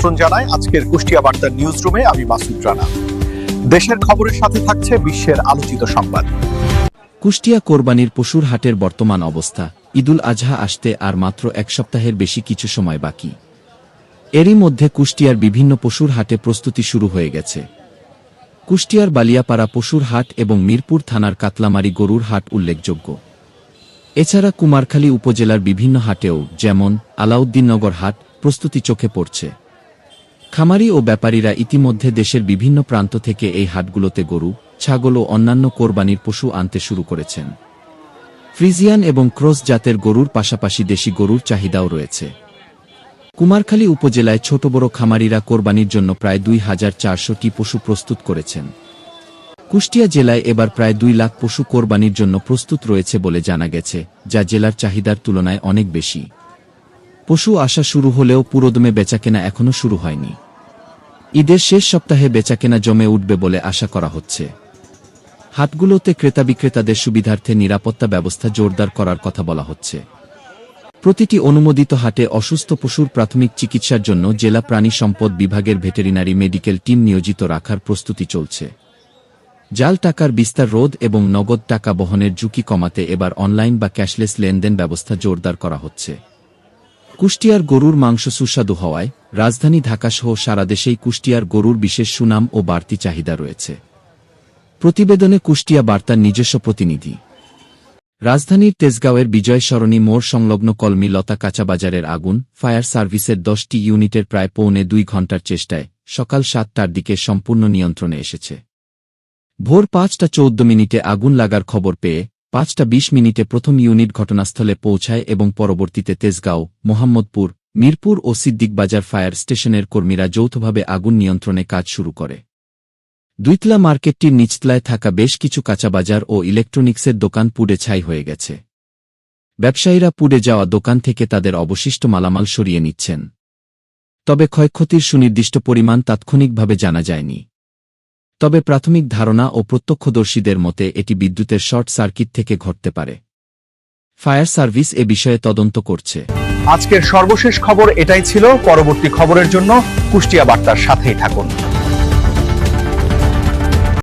আমন্ত্রণ জানাই আজকের কুষ্টিয়া বার্তা নিউজ রুমে। আমি মাসুদ রানা। দেশের খবরের সাথে থাকছে বিশ্বের আলোচিত সংবাদ। কুষ্টিয়া কোরবানির পশুর হাটের বর্তমান অবস্থা। ঈদুল আজহা আসতে আর মাত্র এক সপ্তাহের বেশি কিছু সময় বাকি। এরই মধ্যে কুষ্টিয়ার বিভিন্ন পশুর হাটে প্রস্তুতি শুরু হয়ে গেছে। কুষ্টিয়ার বালিয়াপাড়া পশুর হাট এবং মিরপুর থানার কাতলামারি গরুর হাট উল্লেখযোগ্য। এছাড়া কুমারখালী উপজেলার বিভিন্ন হাটেও, যেমন আলাউদ্দিননগর হাট, প্রস্তুতি চোখে পড়ছে। খামারি ও ব্যাপারীরা ইতিমধ্যে দেশের বিভিন্ন প্রান্ত থেকে এই হাটগুলোতে গরু, ছাগল ও অন্যান্য কোরবানির পশু আনতে শুরু করেছেন। ফ্রিজিয়ান এবং ক্রস জাতের গরুর পাশাপাশি দেশি গরুর চাহিদাও রয়েছে। কুমারখালী উপজেলায় ছোট বড় খামারিরা কোরবানির জন্য প্রায় ২,৪০০টি পশু প্রস্তুত করেছেন। কুষ্টিয়া জেলায় এবার প্রায় ২ লাখ পশু কোরবানির জন্য প্রস্তুত রয়েছে বলে জানা গেছে, যা জেলার চাহিদার তুলনায় অনেক বেশি। পশু আসা শুরু হলেও পুরোদমে বেচাকেনা এখনও শুরু হয়নি। ঈদের শেষ সপ্তাহে বেচাকেনা জমে উঠবে বলে আশা করা হচ্ছে। হাটগুলোতে ক্রেতা বিক্রেতাদের সুবিধার্থে নিরাপত্তা ব্যবস্থা জোরদার করার কথা বলা হচ্ছে। প্রতিটি অনুমোদিত হাটে অসুস্থ পশুর প্রাথমিক চিকিৎসার জন্য জেলা প্রাণী সম্পদ বিভাগের ভেটেরিনারি মেডিকেল টিম নিয়োজিত রাখার প্রস্তুতি চলছে। জাল টাকার বিস্তার রোধ এবং নগদ টাকা বহনের ঝুঁকি কমাতে এবার অনলাইন বা ক্যাশলেস লেনদেন ব্যবস্থা জোরদার করা হচ্ছে। কুষ্টিয়ার গরুর মাংস সুস্বাদু হওয়ায় রাজধানী ঢাকাসহ সারা দেশেই কুষ্টিয়ার গরুর বিশেষ সুনাম ও বাড়তি চাহিদা রয়েছে। প্রতিবেদনে কুষ্টিয়া বার্তার নিজস্ব প্রতিনিধি। রাজধানীর তেজগাঁওয়ের বিজয় সরণি মোড় সংলগ্ন কলমি লতা কাঁচাবাজারের আগুন ফায়ার সার্ভিসের 10টি ইউনিটের প্রায় পৌনে 2 ঘণ্টার চেষ্টায় সকাল 7টার দিকে সম্পূর্ণ নিয়ন্ত্রণে এসেছে। ভোর 5টা 14 আগুন লাগার খবর পেয়ে 5টা 20 প্রথম ইউনিট ঘটনাস্থলে পৌঁছায় এবং পরবর্তীতে তেজগাঁও, মোহাম্মদপুর, মিরপুর ও সিদ্দিকবাজার ফায়ার স্টেশনের কর্মীরা যৌথভাবে আগুন নিয়ন্ত্রণে কাজ শুরু করে। দুইতলা মার্কেটটির নিচতলায় থাকা বেশ কিছু কাঁচাবাজার ও ইলেকট্রনিক্সের দোকান পুড়ে ছাই হয়ে গেছে। ব্যবসায়ীরা পুড়ে যাওয়া দোকান থেকে তাদের অবশিষ্ট মালামাল সরিয়ে নিচ্ছেন। তবে ক্ষয়ক্ষতির সুনির্দিষ্ট পরিমাণ তাৎক্ষণিকভাবে জানা যায়নি। তবে প্রাথমিক ধারণা ও প্রত্যক্ষদর্শীদের মতে এটি বিদ্যুতের শর্ট সার্কিট থেকে ঘটতে পারে। ফায়ার সার্ভিস এ বিষয়ে তদন্ত করছে। আজকের সর্বশেষ খবর এটাই ছিল। পরবর্তী খবরের জন্য কুষ্টিয়া বার্তার সাথেই থাকুন।